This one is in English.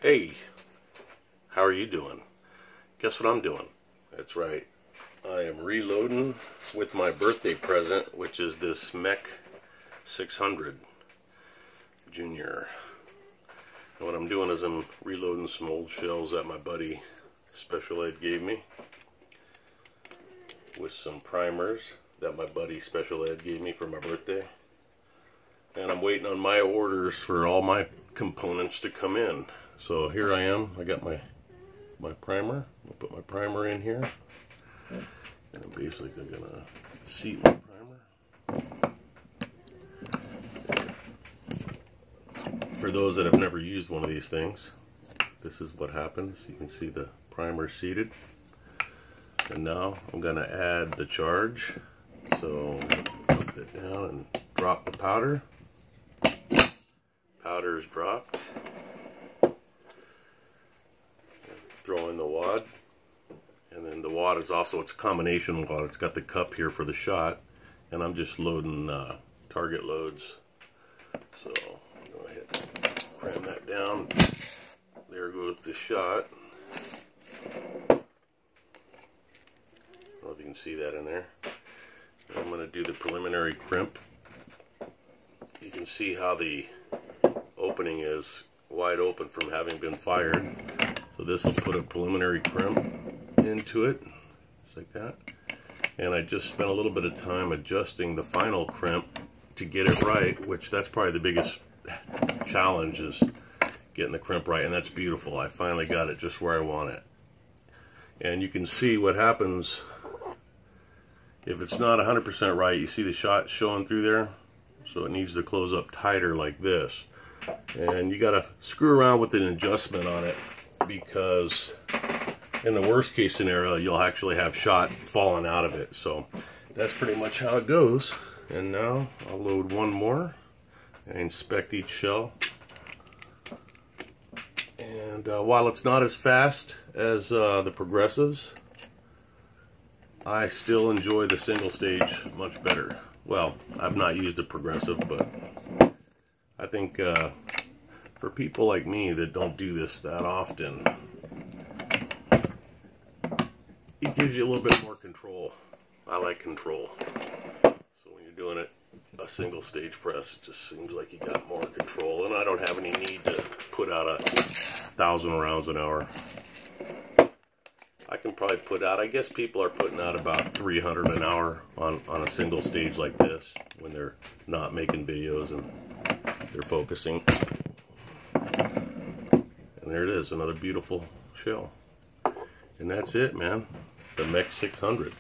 Hey, how are you doing? Guess what I'm doing? That's right. I am reloading with my birthday present, which is this Mech 600 Junior. And what I'm doing is I'm reloading some old shells that my buddy Special Ed gave me with some primers that my buddy Special Ed gave me for my birthday. And I'm waiting on my orders for all my components to come in. So here I am. I got my primer. I'll put my primer in here. And I'm basically gonna seat my primer. For those that have never used one of these things, this is what happens. You can see the primer seated. And now I'm gonna add the charge. So put that down and drop the powder. Powder is dropped. Throw in the wad, and then the wad is also, it's a combination wad. It's got the cup here for the shot, and I'm just loading target loads. So go ahead and cram that down. There goes the shot. I don't know if you can see that in there. I'm going to do the preliminary crimp. You can see how the opening is wide open from having been fired. So this will put a preliminary crimp into it, just like that. And I just spent a little bit of time adjusting the final crimp to get it right, which that's probably the biggest challenge, is getting the crimp right. And that's beautiful. I finally got it just where I want it. And you can see what happens if it's not 100% right. You see the shot showing through there? So it needs to close up tighter like this. And you got to screw around with an adjustment on it, because in the worst case scenario you'll actually have shot falling out of it. So that's pretty much how it goes. And now I'll load one more and inspect each shell. And while it's not as fast as the progressives, I still enjoy the single stage much better. Well, I've not used a progressive, but I think for people like me that don't do this that often, it gives you a little bit more control. I like control. So when you're doing it a single stage press, it just seems like you got more control, and I don't have any need to put out 1,000 rounds an hour. I can probably put out, I guess people are putting out about 300 an hour on a single stage like this when they're not making videos and they're focusing. And there it is, another beautiful shell. And that's it, man. The Mech 600.